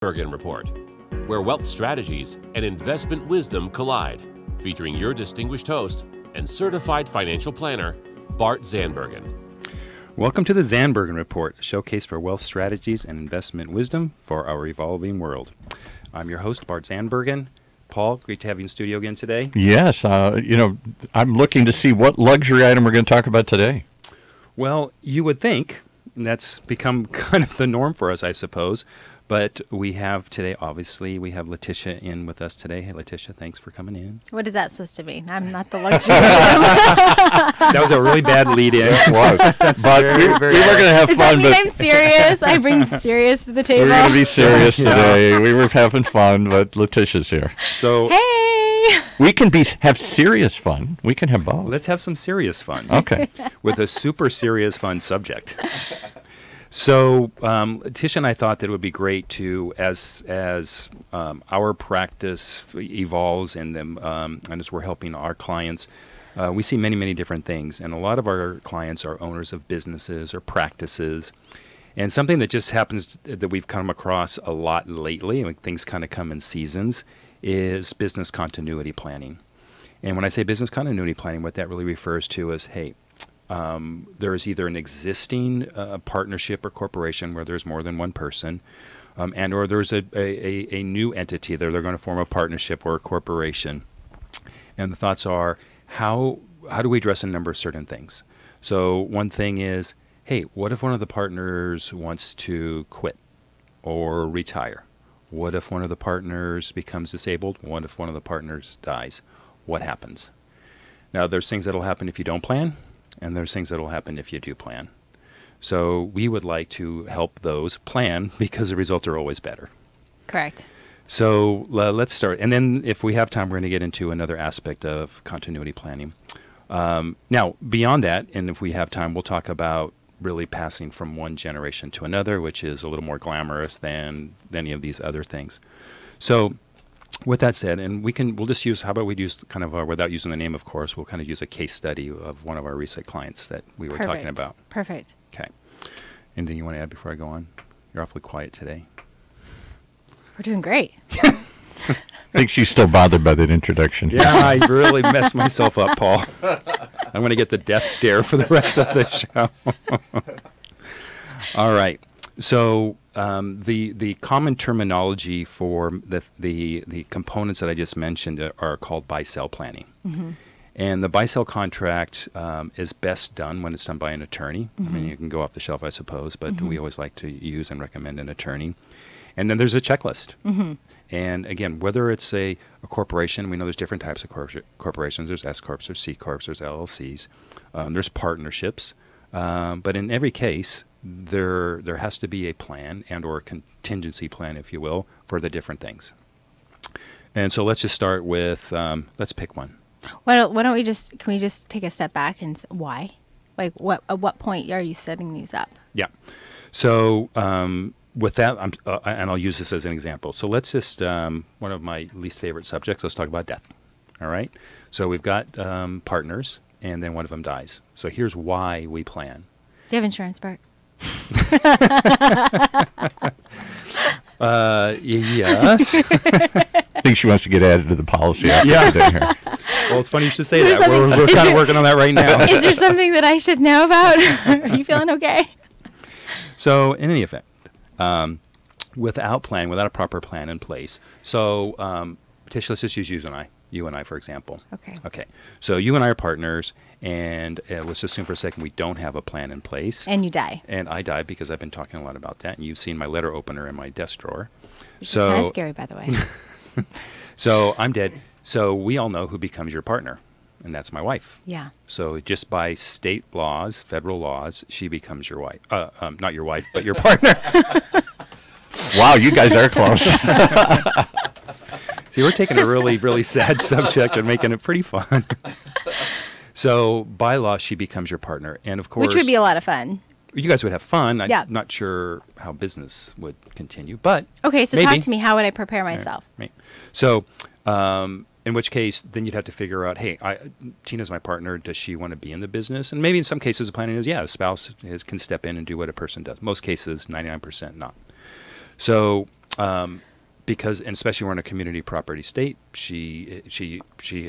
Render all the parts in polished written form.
Zandbergen Report, where wealth strategies and investment wisdom collide, featuring your distinguished host and certified financial planner, Bart Zandbergen. Welcome to the Zandbergen Report, a showcase for wealth strategies and investment wisdom for our evolving world. I'm your host, Bart Zandbergen. Paul, great to have you in studio again today. Yes, I'm looking to see what luxury item we're going to talk about today. Well, you would think, and that's become kind of the norm for us, I suppose. But we have today, obviously, we have Letitia in with us today. Hey, Letitia, thanks for coming in. What is that supposed to mean? I'm not the luxury. That was a really bad lead-in. It was. But we were going to have Does fun. that mean I'm serious? I bring serious to the table. We're going to be serious today. We were having fun, but Letitia's here. So Hey! We can have serious fun. We can have both. let's have some serious fun. Okay. With a super serious fun subject. So Tisha and I thought that it would be great to, as our practice evolves and as we're helping our clients, we see many, many different things. And a lot of our clients are owners of businesses or practices. And something that just happens that we've come across a lot lately, and things kind of come in seasons, is business continuity planning. And when I say business continuity planning, what that really refers to is, hey, there is either an existing partnership or corporation where there's more than one person, and or there's a new entity that they're going to form a partnership or a corporation. And the thoughts are, how do we address a number of certain things? So one thing is, hey, what if one of the partners wants to quit or retire? What if one of the partners becomes disabled? What if one of the partners dies? What happens? Now, there's things that will happen if you don't plan, and there's things that will happen if you do plan. So we would like to help those plan because the results are always better. Correct. So let's start. And then if we have time, we're going to get into another aspect of continuity planning. Now, beyond that, and if we have time, we'll talk about really passing from one generation to another, which is a little more glamorous than any of these other things. So with that said, and we'll just use, how about we use kind of, without using the name, of course, we'll kind of use a case study of one of our recent clients that we were talking about. Perfect. Okay. Anything you want to add before I go on? You're awfully quiet today. We're doing great. I think she's still bothered by that introduction. Yeah, I really messed myself up, Paul. I'm going to get the death stare for the rest of the show. All right. So the common terminology for the components that I just mentioned are called buy-sell planning. Mm-hmm. And the buy-sell contract is best done when it's done by an attorney. Mm-hmm. I mean, you can go off the shelf, I suppose, but we always like to use and recommend an attorney. And then there's a checklist. Mm-hmm. And again, whether it's a corporation, we know there's different types of corporations. There's S-corps, there's C-corps, there's LLCs, there's partnerships. But in every case, there has to be a plan and or a contingency plan, if you will, for the different things. And so let's just start with, let's pick one. Why don't we can we just take a step back and why? Like at what point are you setting these up? Yeah. So with that, and I'll use this as an example. So let's just, one of my least favorite subjects, let's talk about death. All right. So we've got partners, and then one of them dies. So here's why we plan. Do you have insurance, Bart? Yes. I think she wants to get added to the policy after today here. Well, it's funny you should say that. We're kind of working on that right now. Is there something that I should know about? Are you feeling okay? So in any event, without a proper plan in place. So Tish, let's just use you and I, for example. Okay. Okay. So you and I are partners, and let's assume for a second we don't have a plan in place. And you die. And I die because I've been talking a lot about that, and you've seen my letter opener in my desk drawer. Which is kind of scary, by the way. So I'm dead. So we all know who becomes your partner, and that's my wife. Yeah. So just by state laws, federal laws, she becomes your wife. Not your wife, but your partner. Wow, you guys are close. See, we're taking a really, really sad subject and making it pretty fun. So by law, she becomes your partner. And of course, which would be a lot of fun. You guys would have fun. Yeah. I'm not sure how business would continue, but okay, so maybe. Talk to me. How would I prepare myself? Right. So in which case, then you'd have to figure out, hey, Tina's my partner. Does she want to be in the business? And maybe in some cases, the planning is, yeah, a spouse can step in and do what a person does. Most cases, 99% not. So Because, and especially we're in a community property state, she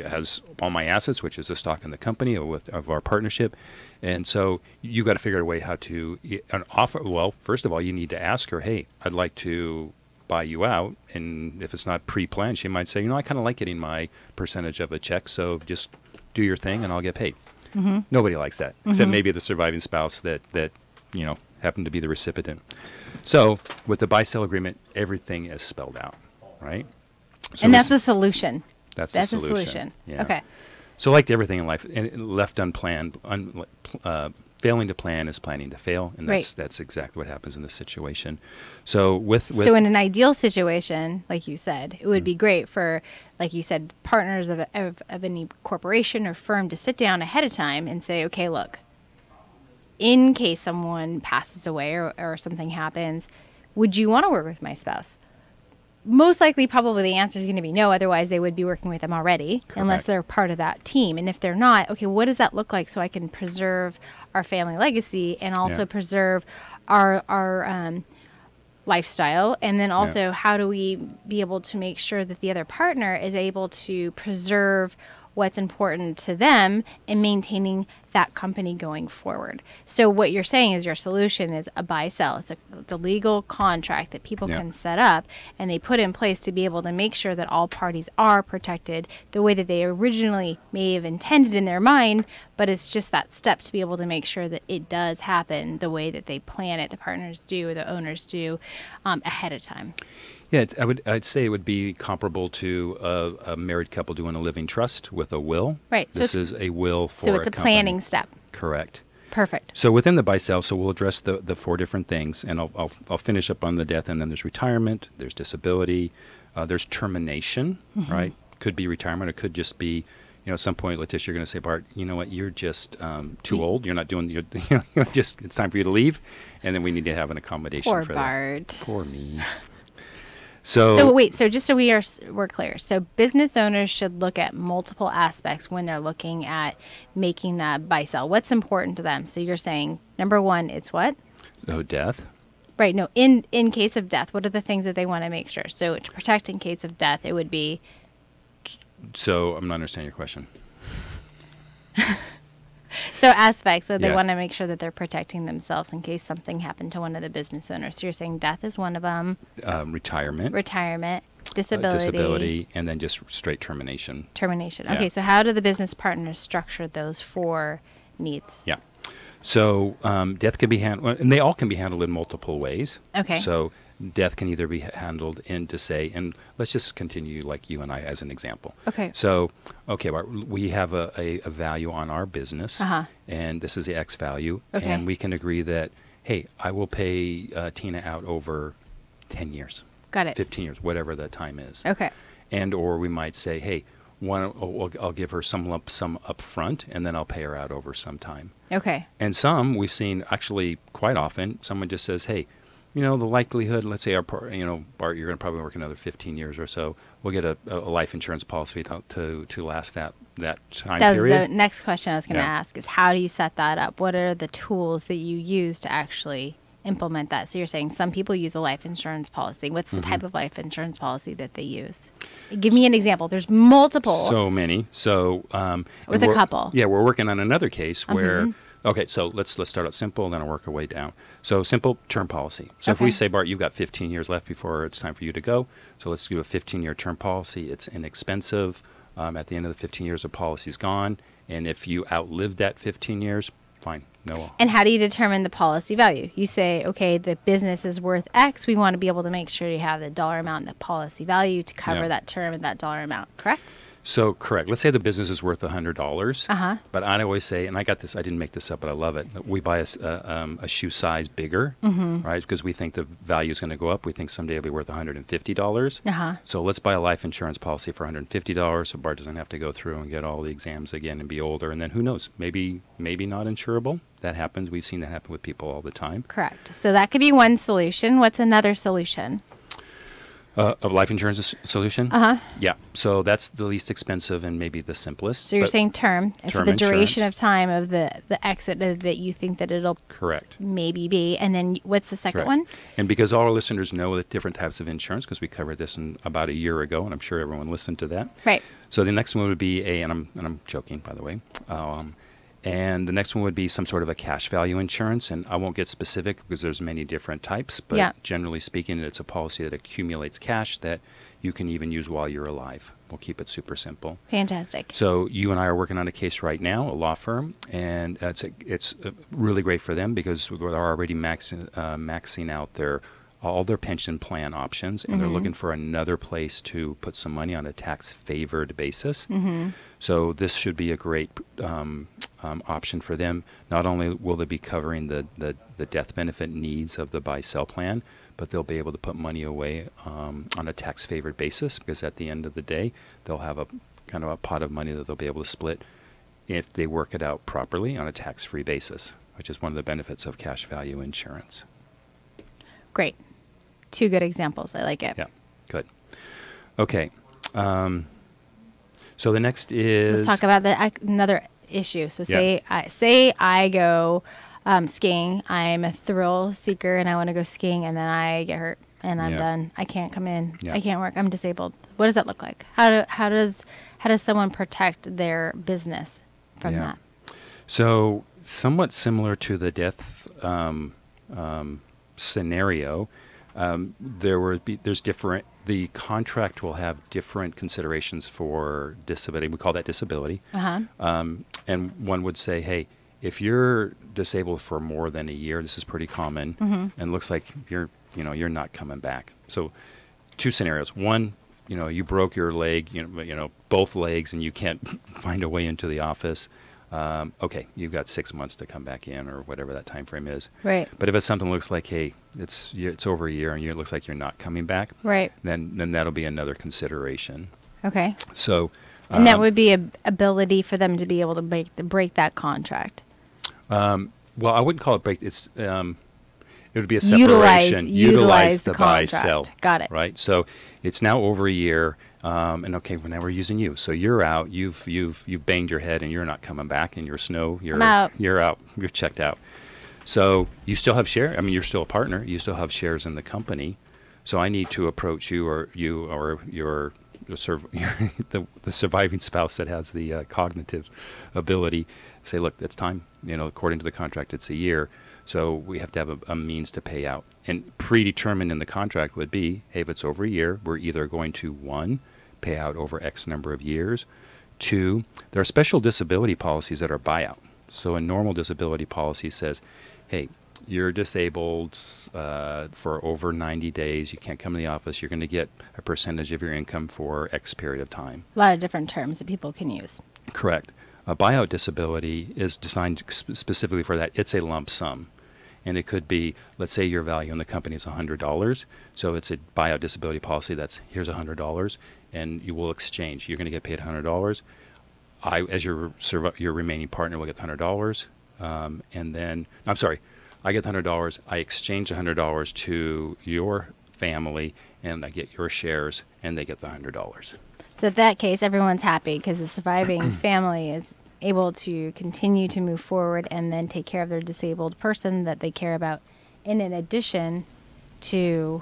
has all my assets, which is the stock in the company of our partnership, and so you got to figure out a way how to offer. Well, first of all, you need to ask her, hey, I'd like to buy you out, and if it's not pre-planned, she might say, I kind of like getting my percentage of a check, so just do your thing, and I'll get paid. Mm-hmm. Nobody likes that, except maybe the surviving spouse that happened to be the recipient. So with the buy-sell agreement, everything is spelled out, right? So and that's a solution. That's a solution. Yeah. Okay. So like everything in life, left unplanned, failing to plan is planning to fail, and that's exactly what happens in this situation. So so in an ideal situation, like you said, it would be great for, like you said, partners of any corporation or firm to sit down ahead of time and say, okay, look, in case someone passes away or something happens, would you want to work with my spouse? Most likely, probably the answer is going to be no. Otherwise, they would be working with them already, unless they're part of that team. And if they're not, okay, what does that look like so I can preserve our family legacy and also preserve our lifestyle? And then also, how do we be able to make sure that the other partner is able to preserve what's important to them in maintaining that company going forward? So what you're saying is your solution is a buy-sell. It's a legal contract that people can set up and they put in place to be able to make sure that all parties are protected the way that they originally may have intended in their mind, but it's just that step to be able to make sure that it does happen the way that they plan it, the partners do or the owners do ahead of time. Yeah, I'd say it would be comparable to a married couple doing a living trust with a will. Right. This is a will for so it's a planning step. Correct. Perfect. So within the buy-sell, so we'll address the four different things, and I'll finish up on the death, and then there's retirement, there's disability, there's termination, right? Could be retirement, it could just be, at some point, Letitia, you're going to say, Bart, you know what, you're just too old. You're not doing, just it's time for you to leave, and then we need to have an accommodation Poor for Bart. that. Poor me. So just so we're clear. So business owners should look at multiple aspects when they're looking at making that buy sell. What's important to them? So you're saying number one, it's what? Oh, death. Right. No. In case of death, what are the things that they want to make sure? So to protect in case of death, it would be. So I'm not understanding your question. So aspects that they want to make sure that they're protecting themselves in case something happened to one of the business owners. So you're saying death is one of them. Retirement, disability, and then just straight termination. Termination. Yeah. Okay. So how do the business partners structure those four needs? Yeah. So death can be handled, and they all can be handled in multiple ways. Okay. So death can either be handled into say, and let's just continue like you and I as an example. Okay. So, we have a value on our business, and this is the X value, and we can agree that, hey, I will pay Tina out over 10 years. Got it. 15 years, whatever that time is. Okay. And or we might say, hey, I'll give her some lump sum up front, and then I'll pay her out over some time. Okay. And some we've seen actually quite often, someone just says, hey, the likelihood, let's say, Bart, you're going to probably work another 15 years or so. We'll get a life insurance policy to last that time period. That was the next question I was going to ask is how do you set that up? What are the tools that you use to actually implement that? So you're saying some people use a life insurance policy. What's the type of life insurance policy that they use? Give me an example. There's multiple. So many. So with a couple. Yeah, we're working on another case where. Okay, so let's start out simple, and then I'll work our way down. So simple term policy. So if we say, Bart, you've got 15 years left before it's time for you to go, so let's do a 15-year term policy. It's inexpensive. At the end of the 15 years, the policy's gone, and if you outlive that 15 years, fine, no. And how do you determine the policy value? You say, okay, the business is worth X. We want to be able to make sure you have the dollar amount and the policy value to cover that term and that dollar amount, correct? So correct. Let's say the business is worth $100. But I always say, and I got this, I didn't make this up, but I love it. We buy a shoe size bigger, right? Because we think the value is going to go up. We think someday it'll be worth $150. So let's buy a life insurance policy for $150 so Bart doesn't have to go through and get all the exams again and be older. And then who knows? Maybe not insurable. That happens. We've seen that happen with people all the time. Correct. So that could be one solution. What's another solution? Of life insurance solution? Yeah. So that's the least expensive and maybe the simplest. So you're saying term for the duration insurance. of time of the exit that you think that it'll Correct. maybe be. And then what's the second Correct. one? And because all our listeners know the different types of insurance, because we covered this in about a year ago, and I'm sure everyone listened to that. Right. So the next one would be and I'm joking, by the way. And the next one would be some sort of a cash value insurance, and I won't get specific because there's many different types, but Yeah. generally speaking, it's a policy that accumulates cash that you can even use while you're alive. We'll keep it super simple. Fantastic. So you and I are working on a case right now, a law firm, and it's really great for them because they're already maxing out all their pension plan options, and they're looking for another place to put some money on a tax-favored basis. So this should be a great option for them. Not only will they be covering the death benefit needs of the buy-sell plan, but they'll be able to put money away on a tax-favored basis because at the end of the day, they'll have a kind of a pot of money that they'll be able to split if they work it out properly on a tax-free basis, which is one of the benefits of cash value insurance. Great. 2 good examples. I like it. Yeah, good. Okay. So the next is... Let's talk about another issue. So Yeah. say I go skiing. I'm a thrill seeker and I want to go skiing, and then I get hurt and I'm Yeah. done. I can't come in. Yeah. I can't work. I'm disabled. What does that look like? How does someone protect their business from Yeah. that? So somewhat similar to the death scenario, there's different. The contract will have different considerations for disability. We call that disability. And one would say, hey, if you're disabled for more than a year, this is pretty common, and looks like you're not coming back. So 2 scenarios. One, you broke your leg, both legs, and you can't find a way into the office. Okay, you've got 6 months to come back in, or whatever that time frame is. Right. But if it's something that looks like, hey, it's over a year, and it looks like you're not coming back, Right. then that'll be another consideration. Okay. So, And that would be a ability for them to be able to break that contract. well, I wouldn't call it break. It would be a separation. Utilize the buy-sell. contract. Got it. Right. So it's now over a year, and okay, well, now we're using you. So you're out. You've banged your head, and you're not coming back. And you're snow. I'm out. You're out. You're checked out. So you still have share. I mean, you're still a partner. You still have shares in the company. So I need to approach you or your the surviving spouse that has the cognitive ability. Say, look, it's time. According to the contract, it's a year. So we have to have a means to pay out. And predetermined in the contract would be, hey, if it's over a year, we're either going to, 1, pay out over X number of years. 2, there are special disability policies that are buyout. So a normal disability policy says, hey, you're disabled for over 90 days. You can't come to the office. You're going to get a percentage of your income for X period of time. A lot of different terms that people can use. Correct. A buyout disability is designed specifically for that. It's a lump sum. And it could be, let's say your value in the company is $100. So it's a buyout disability policy that's, here's $100, and you will exchange. You're going to get paid $100. I, as your remaining partner, will get $100. And then, I'm sorry, I get $100. I exchange $100 to your family, and I get your shares, and they get the $100. So in that case, everyone's happy because the surviving family is able to continue to move forward and then take care of their disabled person that they care about. And in addition to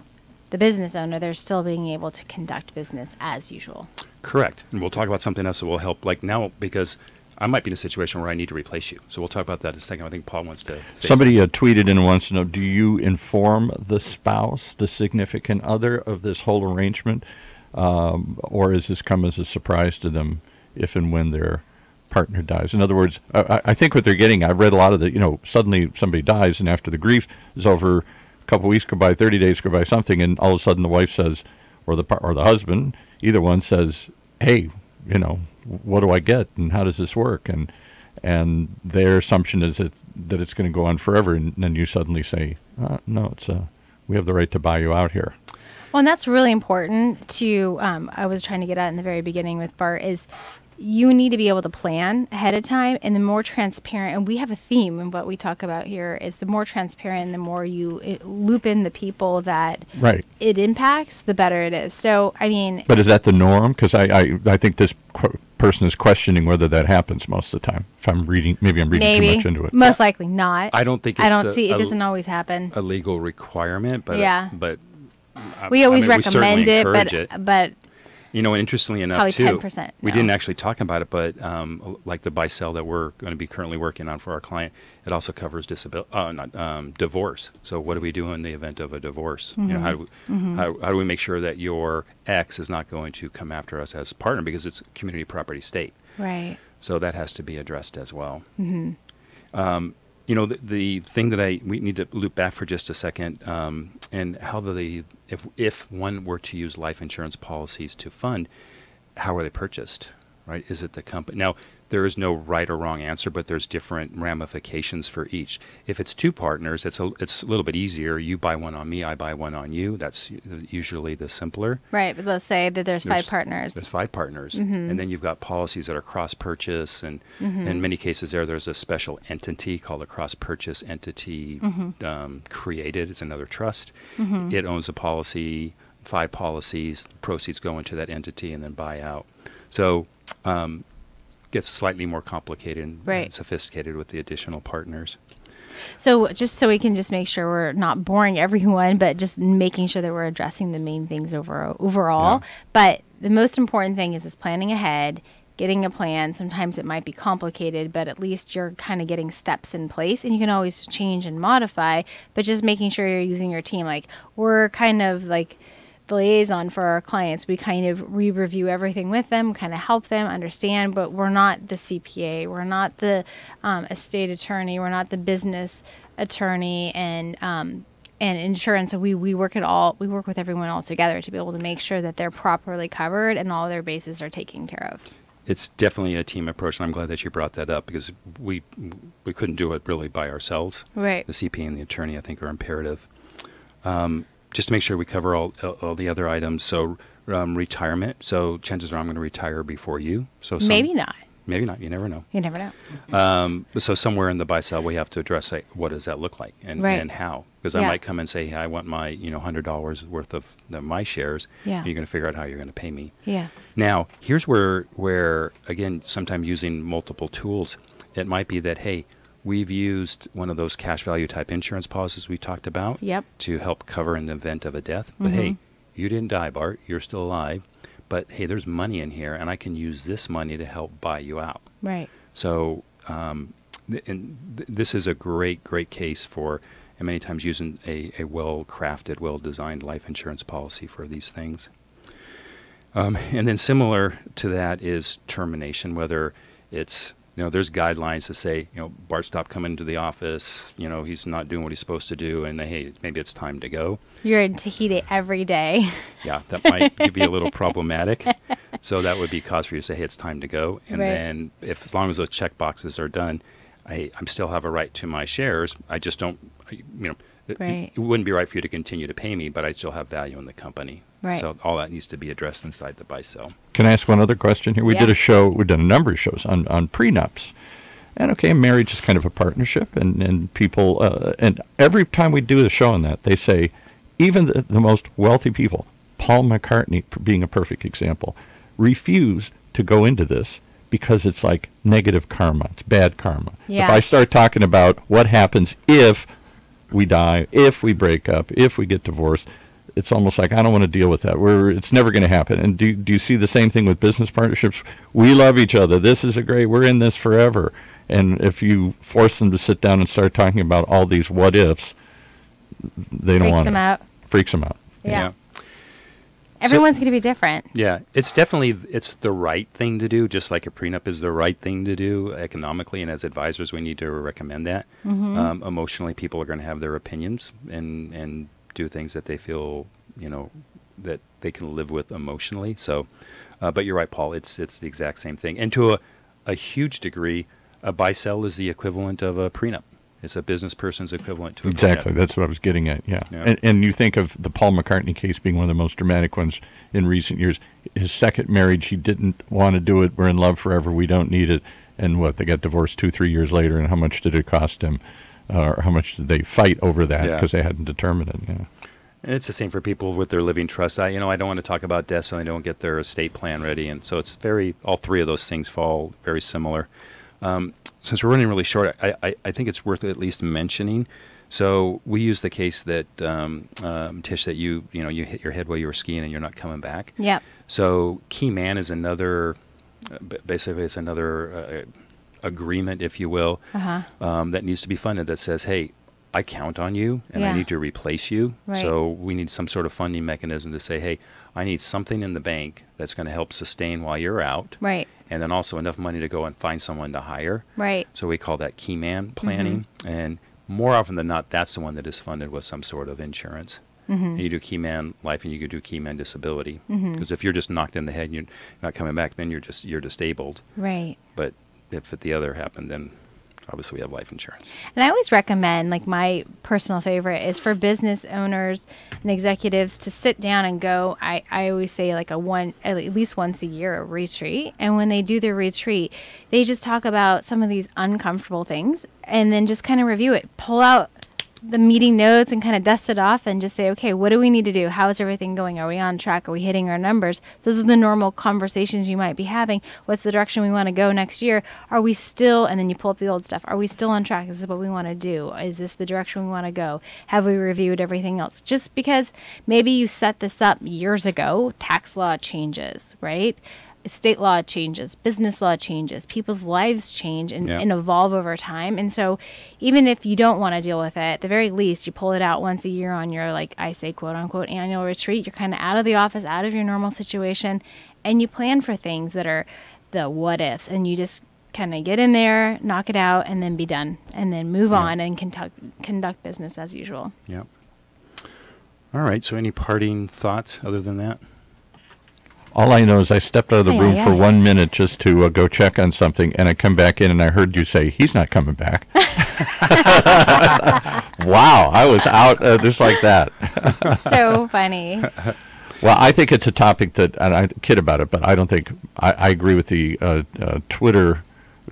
the business owner, they're still being able to conduct business as usual. Correct. And we'll talk about something else that will help, like now, because I might be in a situation where I need to replace you. So we'll talk about that in a second. I think Paul wants to say Somebody tweeted in and wants to know, do you inform the spouse, the significant other, of this whole arrangement? Or is this come as a surprise to them if and when their partner dies? In other words, I think what they're getting, I've read a lot of the, suddenly somebody dies, and after the grief is over, a couple of weeks go by, 30 days go by, something, and all of a sudden the wife says, or the husband, either one says, hey, what do I get, and how does this work? And their assumption is that it's going to go on forever, and then you suddenly say, no, we have the right to buy you out here. Well, and that's really important to, I was trying to get at in the very beginning with Bart, is you need to be able to plan ahead of time, and the more transparent, and we have a theme, and what we talk about here is the more transparent, the more you loop in the people that Right. it impacts, the better it is. So, I mean, But is that the norm? Because I think this person is questioning whether that happens most of the time. If I'm reading, maybe I'm reading too much into it. most likely not. I don't think it's I don't see it doesn't always happen. a legal requirement, but Yeah. we always we certainly recommend it, encourage but You know, and interestingly enough, Probably too, 10% we no. didn't actually talk about it, but like the buy-sell that we're going to be currently working on for our client, it also covers divorce. So what do we do in the event of a divorce? You know, how do we make sure that your ex is not going to come after us as partner, because it's community property state. right. So that has to be addressed as well. You know, the thing that we need to loop back for just a second, and how if one were to use life insurance policies to fund, how are they purchased, right? Is it the company? Now, there is no right or wrong answer, but there's different ramifications for each. If it's two partners, it's a little bit easier. You buy one on me, I buy one on you. That's usually the simpler. Right, but let's say that there's 5 partners. There's 5 partners, and then you've got policies that are cross-purchase, and in many cases there's a special entity called a cross-purchase entity created. It's another trust. It owns a policy, 5 policies. Proceeds go into that entity and then buy out. So gets slightly more complicated and Right. sophisticated with the additional partners. So just so we can just make sure we're not boring everyone, but just making sure that we're addressing the main things overall. Yeah. But the most important thing is planning ahead, getting a plan. Sometimes it might be complicated, but at least you're kind of getting steps in place, and you can always change and modify, but just making sure you're using your team. Like, we're kind of like the liaison for our clients. We kind of review everything with them, kind of help them understand, but we're not the CPA, we're not the estate attorney, we're not the business attorney, and insurance. So we work with everyone all together to be able to make sure that they're properly covered and all their bases are taken care of. It's definitely a team approach, and I'm glad that you brought that up, because we couldn't do it really by ourselves. Right. The CPA and the attorney, I think, are imperative. Just to make sure we cover all the other items. So retirement. So chances are I'm going to retire before you. So Maybe not. Maybe not. You never know. You never know. So somewhere in the buy-sell, we have to address, like, what does that look like, and Right. and how? Because I Yeah. might come and say, hey, I want my $100 worth of my shares. Yeah. And you're going to figure out how you're going to pay me. Yeah. Now, here's where again, sometimes using multiple tools, it might be that, hey, we've used one of those cash value type insurance policies we talked about Yep. to help cover in the event of a death. But hey, you didn't die, Bart. You're still alive. But hey, there's money in here, and I can use this money to help buy you out. Right. So this is a great case for, and many times using a well-crafted, well-designed life insurance policy for these things. And then similar to that is termination, whether it's, there's guidelines to say, Bart, stop coming to the office, he's not doing what he's supposed to do, and hey, maybe it's time to go. You're in Tahiti every day. Yeah, that might be a little problematic. So that would be cause for you to say, hey, it's time to go. And Right. then as long as those check boxes are done, I still have a right to my shares. I just don't, Right. it wouldn't be right for you to continue to pay me, but I still have value in the company. Right. So all that needs to be addressed inside the buy-sell. Can I ask one other question here? We Yeah. did a show, we've done a number of shows on prenups. And okay, marriage is kind of a partnership, and people, and every time we do a show on that, they say, even the most wealthy people, Paul McCartney being a perfect example, refuse to go into this because it's like negative karma. It's bad karma. Yeah. If I start talking about what happens if we die, if we break up, if we get divorced, it's almost like I don't want to deal with that. It's never going to happen. And do you see the same thing with business partnerships? We love each other. This is we're in this forever. And if you force them to sit down and start talking about all these what ifs, they don't Freaks want them it. out. Freaks them out. Yeah. Everyone's going to be different. Yeah, it's the right thing to do, just like a prenup is the right thing to do economically, and as advisors, we need to recommend that. Emotionally, people are going to have their opinions and do things that they feel, that they can live with emotionally. So, but you're right, Paul, it's the exact same thing. And to a huge degree, a buy-sell is the equivalent of a prenup. It's a business person's equivalent to a Exactly. client. That's what I was getting at. Yeah. Yeah. And you think of the Paul McCartney case being one of the most dramatic ones in recent years. His second marriage, he didn't want to do it. We're in love forever. We don't need it. And what, they got divorced 2-3 years later, and how much did it cost him? Or how much did they fight over that Yeah. because they hadn't determined it? Yeah. And it's the same for people with their living trust. I don't want to talk about death, so they don't get their estate plan ready. And so it's all three of those things fall very similar. Since we're running really short, I think it's worth at least mentioning. So we use the case that, Tish, that you hit your head while you were skiing and you're not coming back. Yep. So key man is another, basically it's another agreement, if you will, that needs to be funded that says, hey, I count on you and I Yeah. need to replace you. Right. So we need some sort of funding mechanism to say, hey, I need something in the bank that's going to help sustain while you're out. Right. And then also enough money to go and find someone to hire. Right. So we call that key man planning. And more often than not, that's the one that is funded with some sort of insurance. And you do key man life and you could do key man disability. Because if you're just knocked in the head and you're not coming back, then you're disabled. Right. But if the other happened, then obviously we have life insurance. And I always recommend, like my personal favorite is for business owners and executives to sit down and go, I always say like at least once a year, a retreat. And when they do their retreat, they just talk about some of these uncomfortable things and then just kind of review it, pull out the meeting notes and kind of dust it off and just say, okay, what do we need to do? How is everything going? Are we on track? Are we hitting our numbers? Those are the normal conversations you might be having. What's the direction we want to go next year? Are we still, and then you pull up the old stuff. Are we still on track? Is this what we want to do? Is this the direction we want to go? Have we reviewed everything else? Just because maybe you set this up years ago, tax law changes, right? State law changes, business law changes, people's lives change and evolve over time. And so even if you don't want to deal with it, at the very least, you pull it out once a year on your, like I say, quote unquote, annual retreat. You're kind of out of the office, out of your normal situation, and you plan for things that are the what ifs. And you just kind of get in there, knock it out, and then be done. And then move on and conduct business as usual. Yeah. All right. So any parting thoughts other than that? All I know is I stepped out of the room for 1 minute just to go check on something, and I come back in and I heard you say, he's not coming back. Wow, I was out just like that. So funny. Well, I think it's a topic that, and I kid about it, but I don't think, I agree with the Twitter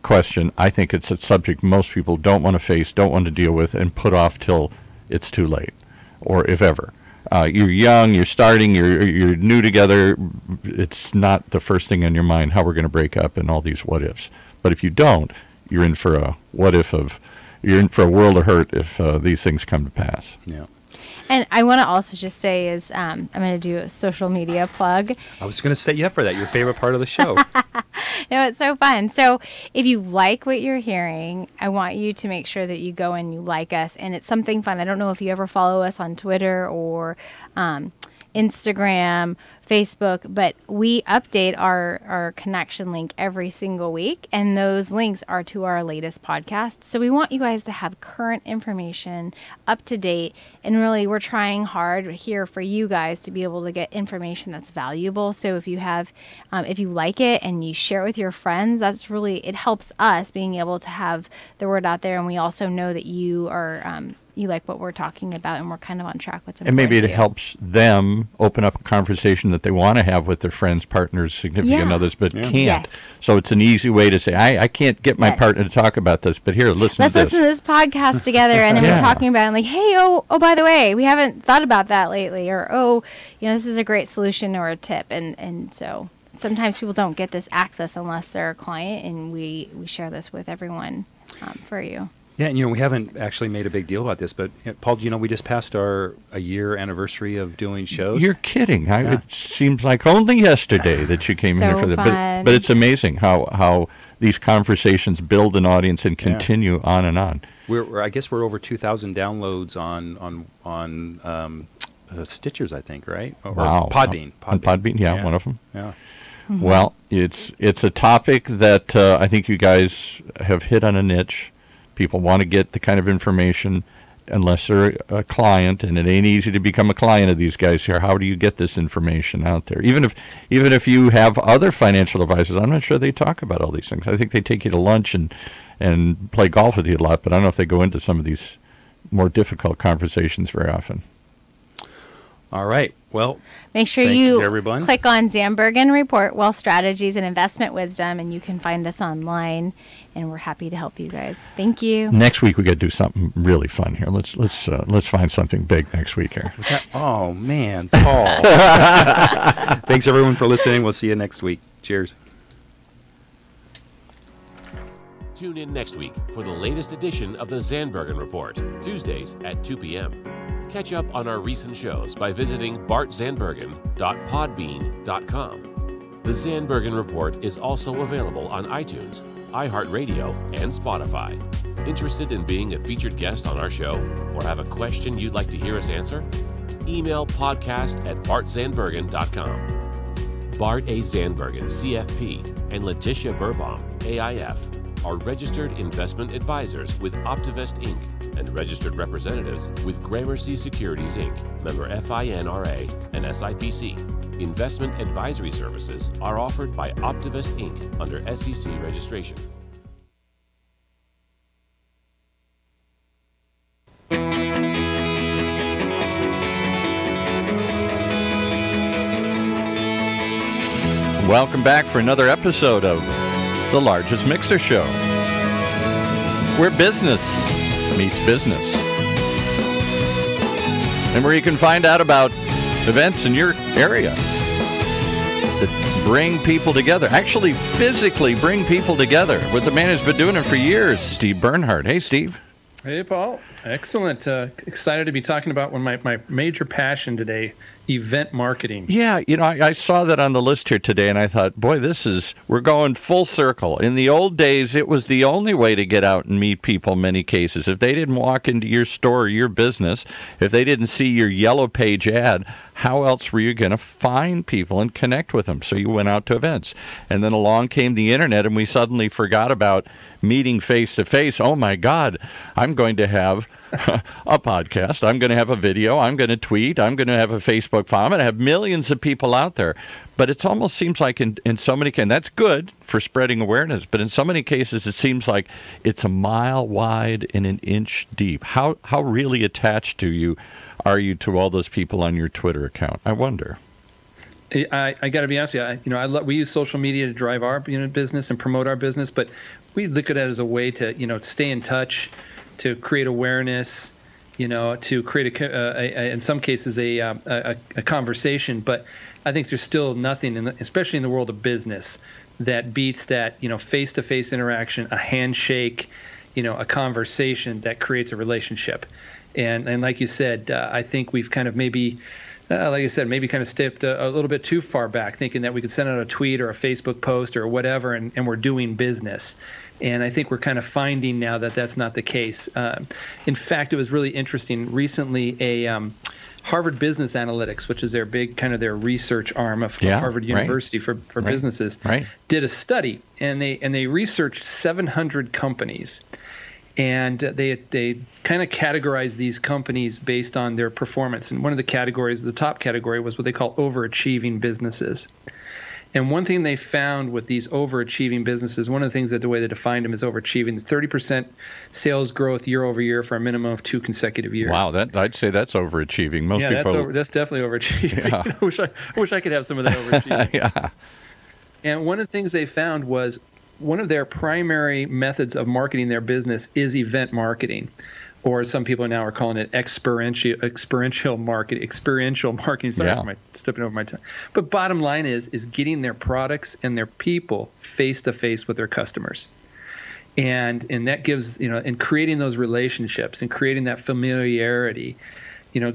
question. I think it's a subject most people don't want to face, don't want to deal with, and put off till it's too late, or if ever. You're young, you're starting, you're new together. It's not the first thing on your mind how we're going to break up and all these what ifs. But if you don't, you're in for a you're in for a world of hurt if these things come to pass. Yeah. And I want to also just say is I'm going to do a social media plug. I was going to set you up for that. Your favorite part of the show. No, it's so fun. So if you like what you're hearing, I want you to make sure that you go and you like us. And it's something fun. I don't know if you ever follow us on Twitter or Instagram, Facebook, but we update our connection link every single week, and those links are to our latest podcast. So we want you guys to have current information, up to date, and really we're trying hard here for you guys to be able to get information that's valuable. So if you have, if you like it and you share it with your friends, that's really, it helps us being able to have the word out there, and we also know that you are you like what we're talking about, and we're kind of on track with some. And maybe it helps them open up a conversation that they want to have with their friends, partners, significant others, but can't. Yes. So it's an easy way to say, I can't get my partner to talk about this, but here, listen to this. Let's listen to this podcast together, and then we're talking about it, and like, hey, oh, by the way, we haven't thought about that lately, or, oh, this is a great solution or a tip. And so sometimes people don't get this access unless they're a client, and we share this with everyone for you. Yeah, and we haven't actually made a big deal about this, but Paul, we just passed a year anniversary of doing shows. You're kidding. It seems like only yesterday that you came here for that. But it's amazing how these conversations build an audience and continue on and on. I guess we're over 2,000 downloads on Stitchers, I think, right? Or wow. Podbean. On Podbean, yeah, one of them. Yeah. Mm-hmm. Well, it's a topic that I think you guys have hit on a niche. People want to get the kind of information unless they're a client, and it ain't easy to become a client of these guys here. How do you get this information out there? Even if you have other financial advisors, I'm not sure they talk about all these things. I think they take you to lunch and and play golf with you a lot, but I don't know if they go into some of these more difficult conversations very often. All right. Well, make sure thank you everyone. click on Zandbergen Report, Wealth Strategies and Investment Wisdom, and you can find us online. And we're happy to help you guys. Thank you. Next week we got to do something really fun here. Let's find something big next week here. Oh man, Paul. Thanks everyone for listening. We'll see you next week. Cheers. Tune in next week for the latest edition of the Zandbergen Report, Tuesdays at 2 p.m. Catch up on our recent shows by visiting bartzandbergen.podbean.com. The Zandbergen Report is also available on iTunes, iHeartRadio, and Spotify. Interested in being a featured guest on our show or have a question you'd like to hear us answer? Email podcast@bartzandbergen.com. Bart A. Zandbergen, CFP, and Letitia Burbaum, AIF, are registered investment advisors with Optivest Inc. and registered representatives with Gramercy Securities Inc., member FINRA and SIPC. Investment advisory services are offered by Optivest Inc. under SEC registration. Welcome back for another episode of The Largest Mixer Show, where business meets business, and where you can find out about events in your area that bring people together, actually physically bring people together, with the man who's been doing it for years, Steve Bernhardt. Hey, Steve. Hey, Paul. Excellent. Excited to be talking about one of my major passion today, event marketing. Yeah, I saw that on the list here today, and I thought, boy, we're going full circle. In the old days, it was the only way to get out and meet people in many cases. If they didn't walk into your store or your business, if they didn't see your yellow page ad, how else were you going to find people and connect with them? So you went out to events. And then along came the internet, and we suddenly forgot about meeting face-to-face. Oh, my God, I'm going to have a podcast. I'm going to have a video. I'm going to tweet. I'm going to have a Facebook file. I'm going to have millions of people out there. But it almost seems like in so many cases, that's good for spreading awareness, but in so many cases, it seems like it's a mile wide and an inch deep. How really attached are you to all those people on your Twitter account? I wonder. I got to be honest with you. We use social media to drive our business and promote our business, but we look at it as a way to stay in touch, to create awareness, to create in some cases a conversation. But I think there's still nothing, especially in the world of business, that beats that face-to-face interaction, a handshake, a conversation that creates a relationship. And like you said, I think we've kind of maybe kind of stepped a little bit too far back, thinking that we could send out a tweet or a Facebook post or whatever, and we're doing business. And I think we're kind of finding now that that's not the case. In fact, it was really interesting. Recently, a Harvard Business Analytics, which is their big kind of their research arm of Harvard University for businesses, did a study, and they researched 700 companies. And they kind of categorized these companies based on their performance. And one of the categories, the top category, was what they call overachieving businesses. And one thing they found with these overachieving businesses, one of the things that the way they defined them is overachieving, is 30% sales growth year over year for a minimum of 2 consecutive years. Wow, I'd say that's overachieving. Most people. That's definitely overachieving. Yeah. I wish I could have some of that overachieving. Yeah. And one of the things they found was one of their primary methods of marketing their business is event marketing, or some people now are calling it experiential marketing. Sorry for stepping over my time. But bottom line is getting their products and their people face to face with their customers. And that gives, and creating those relationships and creating that familiarity,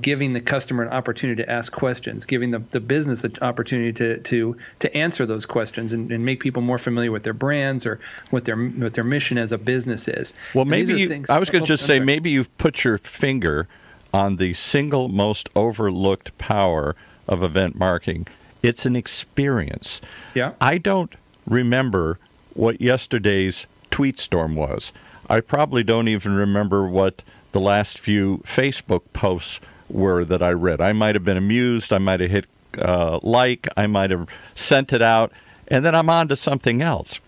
giving the customer an opportunity to ask questions, giving the business an opportunity to answer those questions and make people more familiar with their brands or what their mission as a business is. Well, maybe I was going to just say, maybe you've put your finger on the single most overlooked power of event marketing. It's an experience. Yeah. I don't remember what yesterday's tweet storm was. I probably don't even remember what the last few Facebook posts were that I read. I might have been amused. I might have hit like. I might have sent it out. And then I'm on to something else.